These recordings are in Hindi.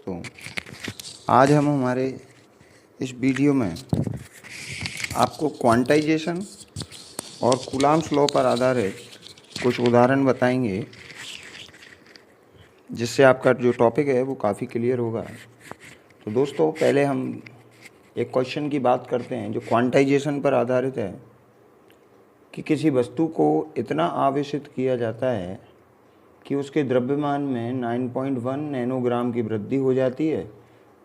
दोस्तों, आज हम हमारे इस वीडियो में आपको क्वांटाइजेशन और कूलाम्स लॉ पर आधारित कुछ उदाहरण बताएंगे, जिससे आपका जो टॉपिक है वो काफ़ी क्लियर होगा। तो दोस्तों, पहले हम एक क्वेश्चन की बात करते हैं जो क्वांटाइजेशन पर आधारित है कि किसी वस्तु को इतना आवेशित किया जाता है कि उसके द्रव्यमान में 9.1 नैनोग्राम की वृद्धि हो जाती है।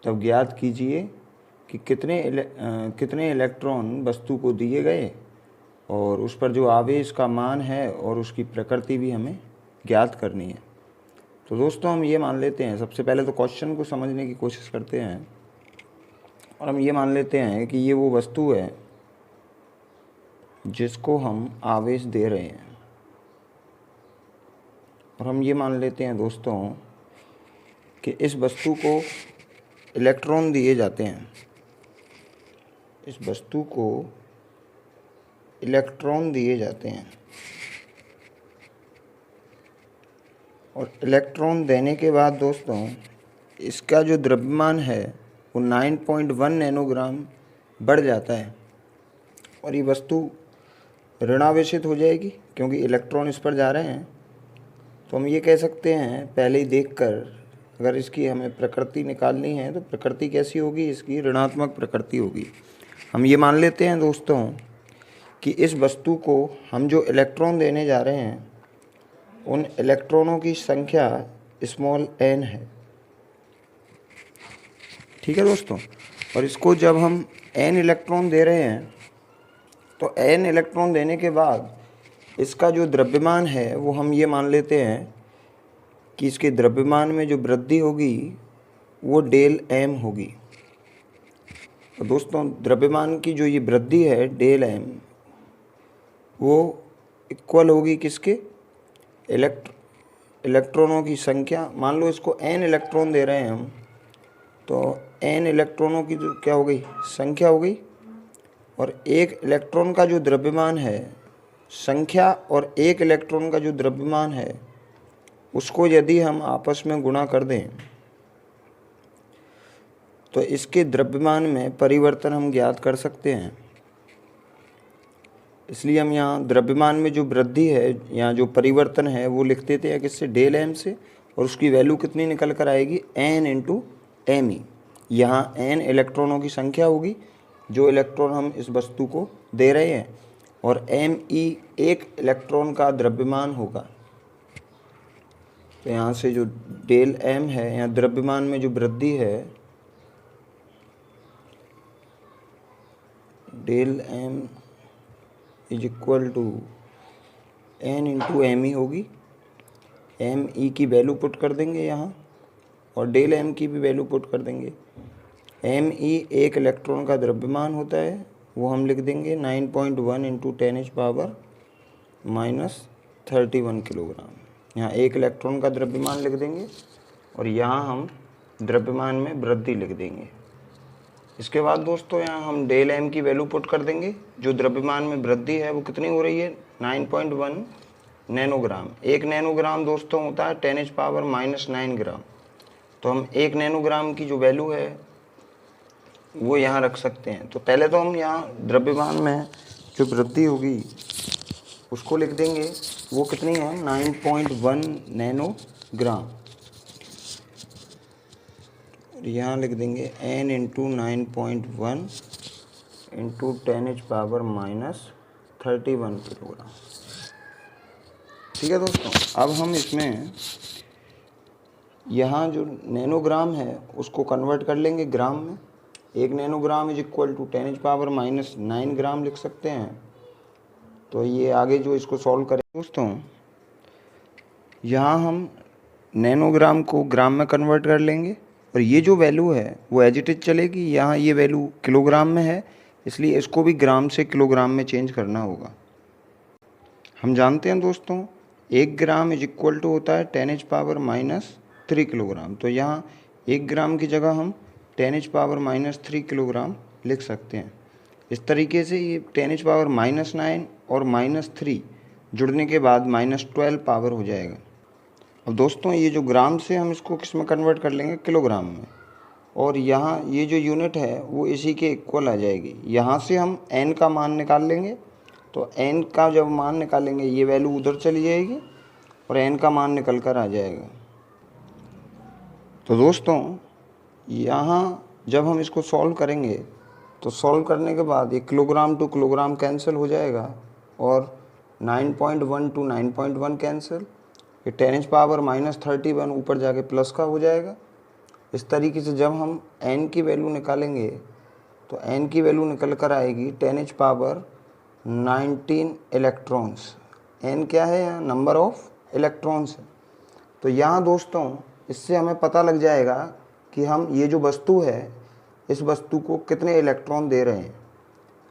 तब ज्ञात कीजिए कि कितने इलेक्ट्रॉन वस्तु को दिए गए और उस पर जो आवेश का मान है और उसकी प्रकृति भी हमें ज्ञात करनी है। तो दोस्तों, हम ये मान लेते हैं, सबसे पहले तो क्वेश्चन को समझने की कोशिश करते हैं और हम ये मान लेते हैं कि ये वो वस्तु है जिसको हम आवेश दे रहे हैं। और हम ये मान लेते हैं दोस्तों कि इस वस्तु को इलेक्ट्रॉन दिए जाते हैं। इस वस्तु को इलेक्ट्रॉन दिए जाते हैं और इलेक्ट्रॉन देने के बाद दोस्तों इसका जो द्रव्यमान है वो 9.1 नैनोग्राम बढ़ जाता है और ये वस्तु ऋणावेशित हो जाएगी क्योंकि इलेक्ट्रॉन इस पर जा रहे हैं। तो हम ये कह सकते हैं, पहले ही देखकर, अगर इसकी हमें प्रकृति निकालनी है तो प्रकृति कैसी होगी, इसकी ऋणात्मक प्रकृति होगी। हम ये मान लेते हैं दोस्तों कि इस वस्तु को हम जो इलेक्ट्रॉन देने जा रहे हैं उन इलेक्ट्रॉनों की संख्या स्मॉल n है। ठीक है दोस्तों, और इसको जब हम n इलेक्ट्रॉन दे रहे हैं तो n इलेक्ट्रॉन देने के बाद इसका जो द्रव्यमान है वो हम ये मान लेते हैं कि इसके द्रव्यमान में जो वृद्धि होगी वो डेल m होगी। तो दोस्तों, द्रव्यमान की जो ये वृद्धि है डेल m, वो इक्वल होगी किसके, इलेक्ट्रॉनों की संख्या। मान लो इसको n इलेक्ट्रॉन दे रहे हैं हम, तो n इलेक्ट्रॉनों की जो क्या हो गई, संख्या हो गई, और एक इलेक्ट्रॉन का जो द्रव्यमान है, संख्या और एक इलेक्ट्रॉन का जो द्रव्यमान है उसको यदि हम आपस में गुणा कर दें तो इसके द्रव्यमान में परिवर्तन हम ज्ञात कर सकते हैं। इसलिए हम यहाँ द्रव्यमान में जो वृद्धि है, यहाँ जो परिवर्तन है वो लिख देते हैं किससे, डेल m से, और उसकी वैल्यू कितनी निकल कर आएगी, n इंटू एम ई। यहाँ n इलेक्ट्रॉनों की संख्या होगी जो इलेक्ट्रॉन हम इस वस्तु को दे रहे हैं, और एम ई एक इलेक्ट्रॉन का द्रव्यमान होगा। तो यहाँ से जो डेल m है, यहाँ द्रव्यमान में जो वृद्धि है, del m is equal to n into m e होगी। एम ई की वैल्यू पुट कर देंगे यहाँ और डेल m की भी वैल्यू पुट कर देंगे। एम ई एक इलेक्ट्रॉन का द्रव्यमान होता है, वो हम लिख देंगे 9.1 इंटू 10⁻⁻31 किलोग्राम। यहाँ एक इलेक्ट्रॉन का द्रव्यमान लिख देंगे और यहाँ हम द्रव्यमान में वृद्धि लिख देंगे। इसके बाद दोस्तों यहाँ हम डेल m की वैल्यू पुट कर देंगे। जो द्रव्यमान में वृद्धि है वो कितनी हो रही है, 9.1 नैनोग्राम। एक नैनोग्राम दोस्तों होता है 10⁻⁻9 ग्राम। तो हम एक नैनोग्राम की जो वैल्यू है वो यहाँ रख सकते हैं। तो पहले तो हम यहाँ द्रव्यमान में जो वृद्धि होगी उसको लिख देंगे, वो कितनी है, 9.1 नैनोग्राम। यहाँ लिख देंगे n इंटू 9.1 इंटू 10⁻⁻31 किलोग्राम। ठीक है दोस्तों, अब हम इसमें यहाँ जो नैनोग्राम है उसको कन्वर्ट कर लेंगे ग्राम में। एक नैनोग्राम इज इक्वल टू 10⁻⁹ ग्राम लिख सकते हैं। तो ये आगे जो इसको सॉल्व करें दोस्तों, यहाँ हम नैनोग्राम को ग्राम में कन्वर्ट कर लेंगे और ये जो वैल्यू है वो एज इट इज चलेगी। यहाँ ये वैल्यू किलोग्राम में है, इसलिए इसको भी ग्राम से किलोग्राम में चेंज करना होगा। हम जानते हैं दोस्तों 1 ग्राम इज इक्वल टू होता है 10⁻³ किलोग्राम। तो यहाँ 1 ग्राम की जगह हम 10⁻³ किलोग्राम लिख सकते हैं। इस तरीके से ये 10⁻⁻9 और -3 जुड़ने के बाद -12 पावर हो जाएगा। अब दोस्तों ये जो ग्राम से हम इसको किस में कन्वर्ट कर लेंगे, किलोग्राम में, और यहाँ ये जो यूनिट है वो इसी के इक्वल आ जाएगी। यहाँ से हम n का मान निकाल लेंगे, तो n का जब मान निकालेंगे ये वैल्यू उधर चली जाएगी और n का मान निकल कर आ जाएगा। तो दोस्तों यहाँ जब हम इसको सॉल्व करेंगे तो सॉल्व करने के बाद ये किलोग्राम टू किलोग्राम कैंसिल हो जाएगा और 9.1 टू 9.1 कैंसिल, ये 10⁻31 ऊपर जाके प्लस का हो जाएगा। इस तरीके से जब हम n की वैल्यू निकालेंगे तो n की वैल्यू निकल कर आएगी 10⁻19 इलेक्ट्रॉन्स। n क्या है, यहाँ नंबर ऑफ इलेक्ट्रॉन्स है। तो यहाँ दोस्तों इससे हमें पता लग जाएगा कि हम ये जो वस्तु है इस वस्तु को कितने इलेक्ट्रॉन दे रहे हैं।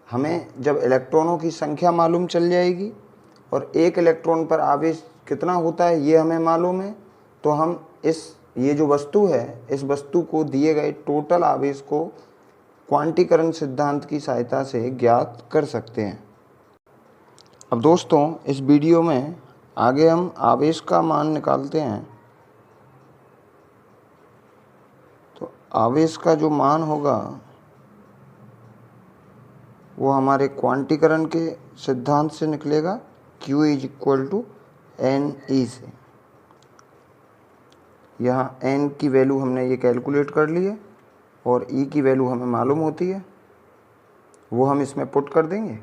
हमें जब इलेक्ट्रॉनों की संख्या मालूम चल जाएगी और एक इलेक्ट्रॉन पर आवेश कितना होता है ये हमें मालूम है, तो हम ये जो वस्तु है इस वस्तु को दिए गए टोटल आवेश को क्वांटीकरण सिद्धांत की सहायता से ज्ञात कर सकते हैं। अब दोस्तों इस वीडियो में आगे हम आवेश का मान निकालते हैं। तो आवेश का जो मान होगा वो हमारे क्वांटीकरण के सिद्धांत से निकलेगा, Q = NE से। यहाँ n की वैल्यू हमने ये कैलकुलेट कर ली है और E की वैल्यू हमें मालूम होती है, वो हम इसमें पुट कर देंगे।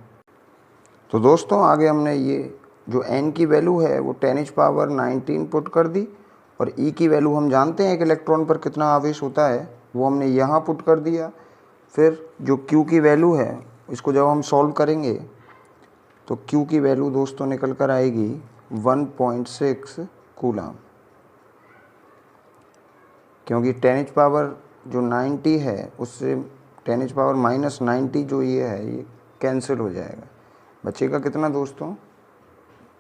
तो दोस्तों आगे हमने ये जो n की वैल्यू है वो 10⁻19 पुट कर दी और E की वैल्यू हम जानते हैं एक इलेक्ट्रॉन पर कितना आवेश होता है, वो हमने यहाँ पुट कर दिया। फिर जो Q की वैल्यू है इसको जब हम सॉल्व करेंगे तो Q की वैल्यू दोस्तों निकल कर आएगी 1.6 कूलम, क्योंकि 10⁻90 है उससे 10⁻−90 जो ये है ये कैंसिल हो जाएगा। बचेगा कितना दोस्तों,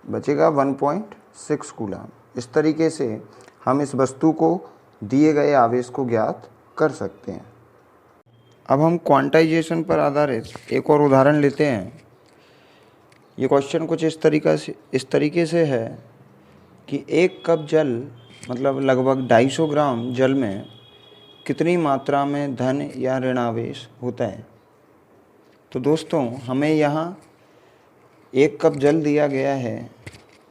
बचेगा 1.6 कूलम। इस तरीके से हम इस वस्तु को दिए गए आवेश को ज्ञात कर सकते हैं। अब हम क्वांटाइजेशन पर आधारित एक और उदाहरण लेते हैं। ये क्वेश्चन कुछ इस तरीके से है कि एक कप जल मतलब लगभग 250 ग्राम जल में कितनी मात्रा में धन या ऋण आवेश होता है। तो दोस्तों हमें यहाँ एक कप जल दिया गया है,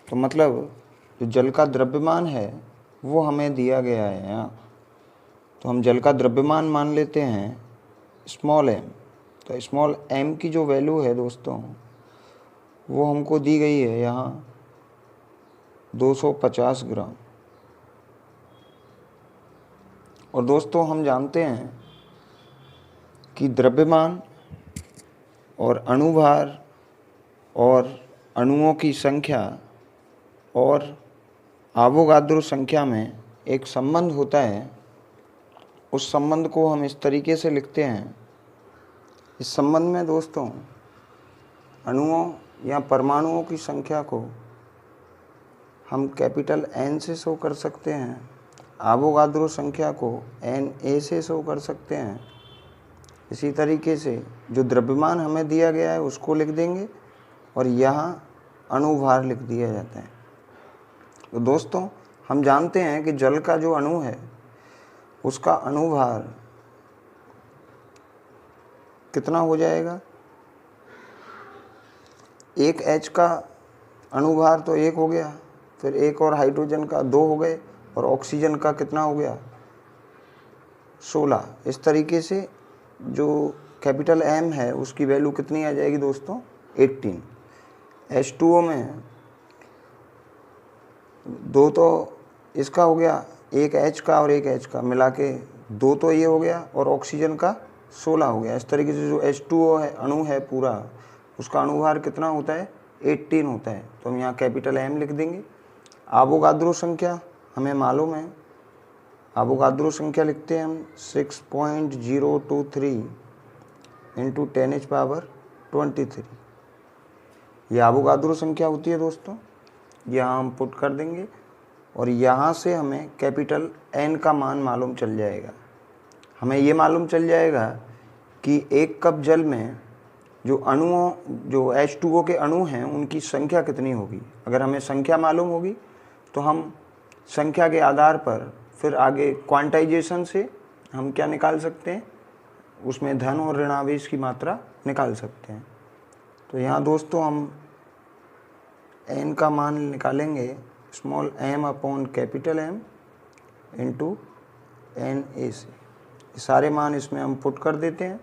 तो मतलब जो जल का द्रव्यमान है वो हमें दिया गया है यहाँ। तो हम जल का द्रव्यमान मान लेते हैं स्मॉल m। तो स्मॉल m की जो वैल्यू है दोस्तों वो हमको दी गई है यहाँ 250 ग्राम। और दोस्तों हम जानते हैं कि द्रव्यमान और अणुभार और अणुओं की संख्या और आवोगाद्रो संख्या में एक संबंध होता है। उस संबंध को हम इस तरीके से लिखते हैं। इस संबंध में दोस्तों अणुओं या परमाणुओं की संख्या को हम कैपिटल N से शो कर सकते हैं, आवोगाद्रो संख्या को Na से शो कर सकते हैं। इसी तरीके से जो द्रव्यमान हमें दिया गया है उसको लिख देंगे और यहाँ अणुभार लिख दिया जाता है। तो दोस्तों हम जानते हैं कि जल का जो अणु है उसका अणुभार कितना हो जाएगा, एक H का अणुभार तो 1 हो गया, फिर एक और हाइड्रोजन का 2 हो गए और ऑक्सीजन का कितना हो गया 16। इस तरीके से जो कैपिटल M है उसकी वैल्यू कितनी आ जाएगी दोस्तों 18। H2O में 2 तो इसका हो गया, एक H का और एक H का मिला के 2 तो ये हो गया और ऑक्सीजन का 16 हो गया। इस तरीके से जो H2O है अणु है पूरा उसका अणुभार कितना होता है 18 होता है। तो हम यहाँ कैपिटल M लिख देंगे। आवोगाद्रो संख्या हमें मालूम है, आवोगाद्रो संख्या लिखते हैं हम 6.023 × 10⁻23। ये आवोगाद्रो संख्या होती है दोस्तों, यहाँ हम पुट कर देंगे और यहाँ से हमें कैपिटल N का मान मालूम चल जाएगा। हमें ये मालूम चल जाएगा कि एक कप जल में जो H2O के अणु हैं उनकी संख्या कितनी होगी। अगर हमें संख्या मालूम होगी तो हम संख्या के आधार पर फिर आगे क्वांटाइजेशन से हम क्या निकाल सकते हैं, उसमें धन और ऋणावेश की मात्रा निकाल सकते हैं। तो यहाँ दोस्तों हम n का मान निकालेंगे small m upon capital M into NA से। सारे मान इसमें हम पुट कर देते हैं।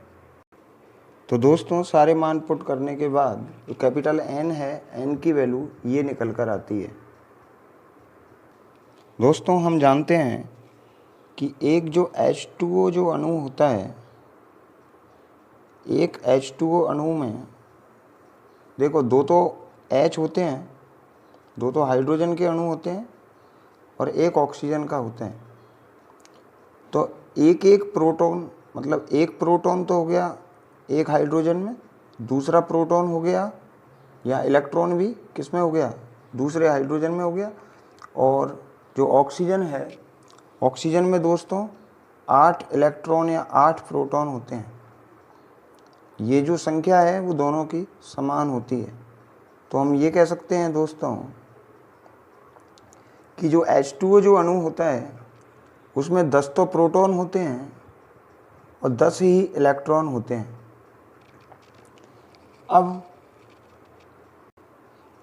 तो दोस्तों सारे मान पुट करने के बाद जो कैपिटल N है, N की वैल्यू ये निकल कर आती है। दोस्तों हम जानते हैं कि एक जो H2O जो अणु होता है, एक H2O अणु में देखो दो तो H होते हैं, दो तो हाइड्रोजन के अणु होते हैं और एक ऑक्सीजन का होते हैं। तो एक एक प्रोटॉन, मतलब एक प्रोटॉन तो हो गया एक हाइड्रोजन में, दूसरा प्रोटॉन हो गया या इलेक्ट्रॉन भी किस में हो गया, दूसरे हाइड्रोजन में हो गया। और जो ऑक्सीजन है, ऑक्सीजन में दोस्तों 8 इलेक्ट्रॉन या 8 प्रोटॉन होते हैं। ये जो संख्या है वो दोनों की समान होती है। तो हम ये कह सकते हैं दोस्तों कि जो H2O जो अणु होता है उसमें 10 तो प्रोटॉन होते हैं और 10 ही इलेक्ट्रॉन होते हैं। अब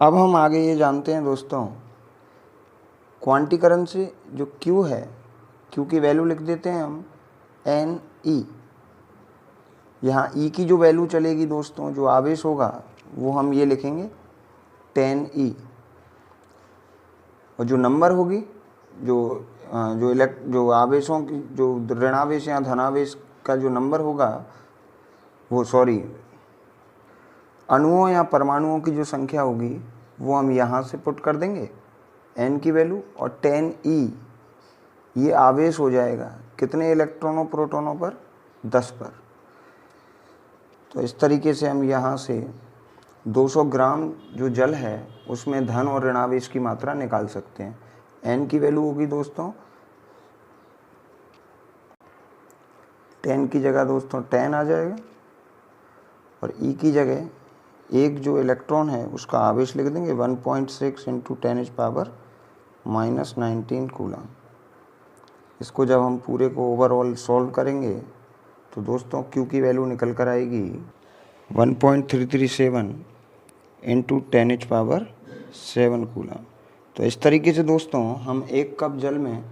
हम आगे ये जानते हैं दोस्तों, क्वांटीकरण से जो Q है, Q की वैल्यू लिख देते हैं हम Ne। यहाँ E की जो वैल्यू चलेगी दोस्तों, जो आवेश होगा वो हम ये लिखेंगे 10E। और जो नंबर होगी, जो आवेशों की जो ऋणावेश या धनावेश का जो नंबर होगा वो अणुओं या परमाणुओं की जो संख्या होगी वो हम यहाँ से पुट कर देंगे N की वैल्यू, और 10E ये आवेश हो जाएगा कितने इलेक्ट्रॉनों प्रोटॉनों पर, 10 पर। तो इस तरीके से हम यहाँ से 200 ग्राम जो जल है उसमें धन और ऋणावेश की मात्रा निकाल सकते हैं। N की वैल्यू होगी दोस्तों 10 की जगह दोस्तों 10 आ जाएगा, और E की जगह एक जो इलेक्ट्रॉन है उसका आवेश लिख देंगे 1.6 इंटू 10⁻⁻19 कूलम। इसको जब हम पूरे को ओवरऑल सॉल्व करेंगे तो दोस्तों Q की वैल्यू निकल कर आएगी 1.337 इंटू 10⁻7 कूलम। तो इस तरीके से दोस्तों हम एक कप जल में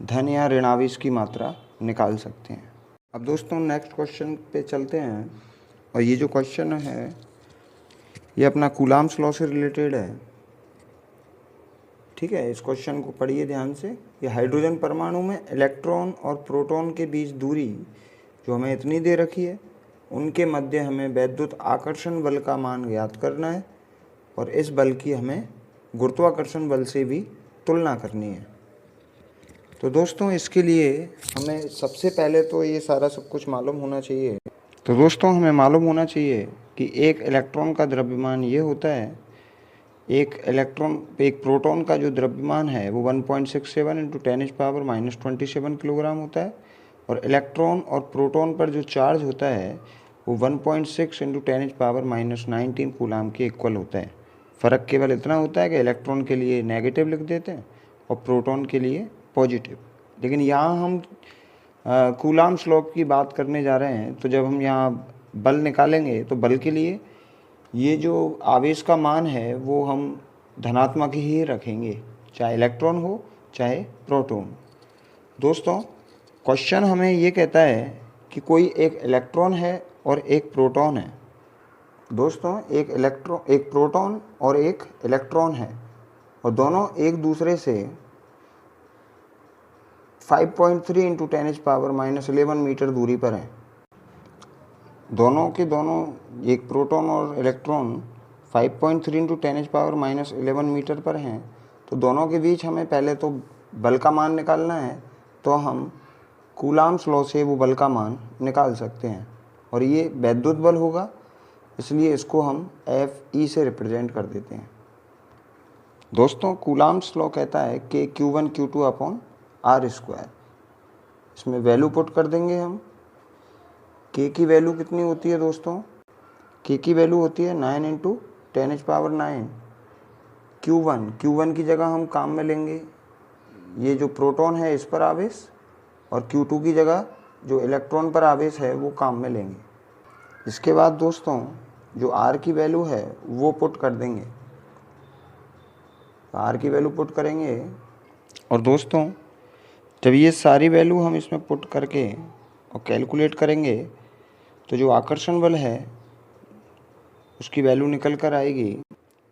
धन या ऋणावेश की मात्रा निकाल सकते हैं। अब दोस्तों नेक्स्ट क्वेश्चन पे चलते हैं, और ये जो क्वेश्चन है ये अपना कूलाम्स लॉ से रिलेटेड है। ठीक है, इस क्वेश्चन को पढ़िए ध्यान से। ये हाइड्रोजन परमाणु में इलेक्ट्रॉन और प्रोटॉन के बीच दूरी जो हमें इतनी दे रखी है, उनके मध्य हमें वैद्युत आकर्षण बल का मान ज्ञात करना है, और इस बल की हमें गुरुत्वाकर्षण बल से भी तुलना करनी है। तो दोस्तों इसके लिए हमें सबसे पहले तो ये सारा सब कुछ मालूम होना चाहिए। तो दोस्तों हमें मालूम होना चाहिए कि एक इलेक्ट्रॉन का द्रव्यमान ये होता है, एक प्रोटॉन का जो द्रव्यमान है वो 1.67 इंटू 10⁻⁻27 किलोग्राम होता है, और इलेक्ट्रॉन और प्रोटॉन पर जो चार्ज होता है वो 1.6 इंटू 10⁻⁻19 कूलाम के इक्वल होता है। फ़र्क केवल इतना होता है कि इलेक्ट्रॉन के लिए नेगेटिव लिख देते हैं और प्रोटॉन के लिए पॉजिटिव। लेकिन यहाँ हम कूलाम्स लॉ की बात करने जा रहे हैं, तो जब हम यहाँ बल निकालेंगे तो बल के लिए ये जो आवेश का मान है वो हम धनात्मक ही रखेंगे, चाहे इलेक्ट्रॉन हो चाहे प्रोटॉन। दोस्तों क्वेश्चन हमें ये कहता है कि कोई एक इलेक्ट्रॉन है और एक प्रोटॉन है। दोस्तों एक प्रोटॉन और एक इलेक्ट्रॉन है, और दोनों एक दूसरे से 5.3 इंटू 10⁻⁻11 मीटर दूरी पर हैं। दोनों के दोनों, एक प्रोटॉन और इलेक्ट्रॉन 5.3 इंटू 10⁻⁻11 मीटर पर हैं। तो दोनों के बीच हमें पहले तो बल का मान निकालना है, तो हम कूलाम्स लॉ से वो बल का मान निकाल सकते हैं, और ये वैद्युत बल होगा, इसलिए इसको हम Fe से रिप्रेजेंट कर देते हैं। दोस्तों कूलाम्स लॉ कहता है कि Q1 Q2 अपॉन R²। इसमें वैल्यू पुट कर देंगे हम। K की वैल्यू कितनी होती है दोस्तों, K की वैल्यू होती है 9 इंटू 10⁻9। Q1 की जगह हम काम में लेंगे ये जो प्रोटॉन है इस पर आवेश और Q2 की जगह जो इलेक्ट्रॉन पर आवेश है वो काम में लेंगे। इसके बाद दोस्तों जो R की वैल्यू है वो पुट कर देंगे। तो R की वैल्यू पुट करेंगे और दोस्तों जब ये सारी वैल्यू हम इसमें पुट करके और कैलकुलेट करेंगे तो जो आकर्षण बल है उसकी वैल्यू निकल कर आएगी।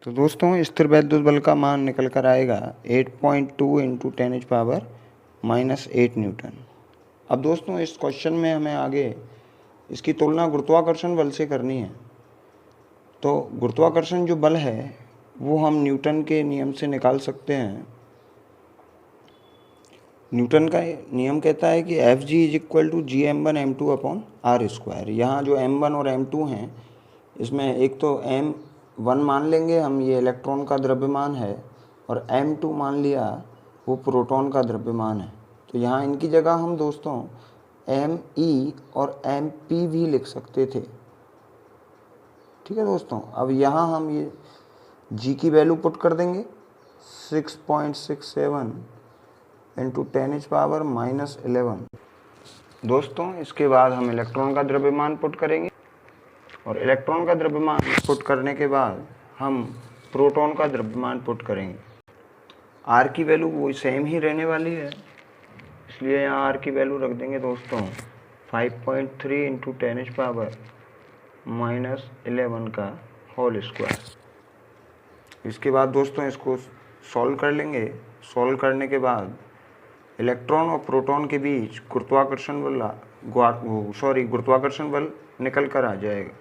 तो दोस्तों स्थिर वैद्युत बल का मान निकल कर आएगा 8.2 इंटू 10⁻⁻8 न्यूटन। अब दोस्तों इस क्वेश्चन में हमें आगे इसकी तुलना गुरुत्वाकर्षण बल से करनी है। तो गुरुत्वाकर्षण जो बल है वो हम न्यूटन के नियम से निकाल सकते हैं। न्यूटन का नियम कहता है कि Fg is equal to Gm1m2/r²। यहाँ जो m1 और m2 हैं इसमें एक तो m1 मान लेंगे हम, ये इलेक्ट्रॉन का द्रव्यमान है, और m2 मान लिया वो प्रोटॉन का द्रव्यमान है। तो यहाँ इनकी जगह हम दोस्तों me और mp भी लिख सकते थे। ठीक है दोस्तों, अब यहाँ हम ये g की वैल्यू पुट कर देंगे 6.67 इंटू 10⁻⁻11। दोस्तों इसके बाद हम इलेक्ट्रॉन का द्रव्यमान पुट करेंगे और इलेक्ट्रॉन का द्रव्यमान पुट करने के बाद हम प्रोटॉन का द्रव्यमान पुट करेंगे। R की वैल्यू वो सेम ही रहने वाली है, इसलिए यहाँ R की वैल्यू रख देंगे दोस्तों 5.3 इंटू 10⁻⁻11 का होल स्क्वायर। इसके बाद दोस्तों इसको सॉल्व कर लेंगे। सॉल्व करने के बाद इलेक्ट्रॉन और प्रोटॉन के बीच गुरुत्वाकर्षण बल निकल कर आ जाएगा।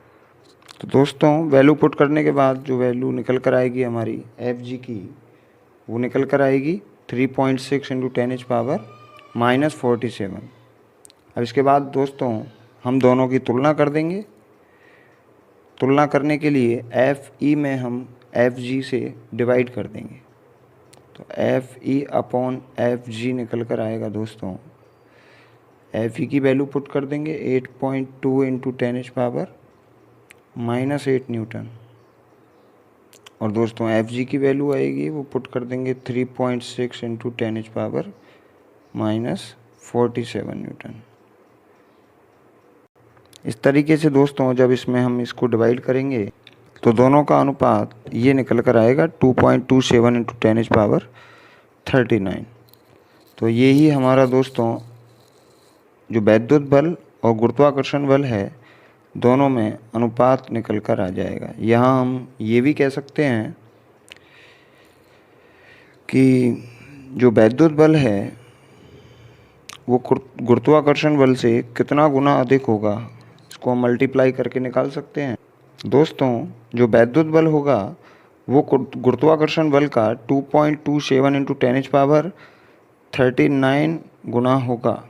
तो दोस्तों वैल्यू पुट करने के बाद जो वैल्यू निकल कर आएगी हमारी Fg की, वो निकल कर आएगी 3.6 इंटू 10⁻⁻47। अब इसके बाद दोस्तों हम दोनों की तुलना कर देंगे। तुलना करने के लिए Fe में हम Fg से डिवाइड कर देंगे। तो Fe/Fg निकल कर आएगा दोस्तों। Fe की वैल्यू पुट कर देंगे 8.2 इंटू 10⁻⁻8 न्यूटन, और दोस्तों Fg की वैल्यू आएगी वो पुट कर देंगे 3.6 इंटू 10⁻⁻47 न्यूटन। इस तरीके से दोस्तों जब इसमें हम इसको डिवाइड करेंगे तो दोनों का अनुपात ये निकल कर आएगा 2.27 इंटू 10⁻39। तो ये ही हमारा दोस्तों जो वैद्युत बल और गुरुत्वाकर्षण बल है दोनों में अनुपात निकल कर आ जाएगा। यहाँ हम ये भी कह सकते हैं कि जो वैद्युत बल है वो गुरुत्वाकर्षण बल से कितना गुना अधिक होगा, इसको हम मल्टीप्लाई करके निकाल सकते हैं। दोस्तों जो वैद्युत बल होगा वो गुरुत्वाकर्षण बल का 2.27 इंटू 10⁻39 गुना होगा।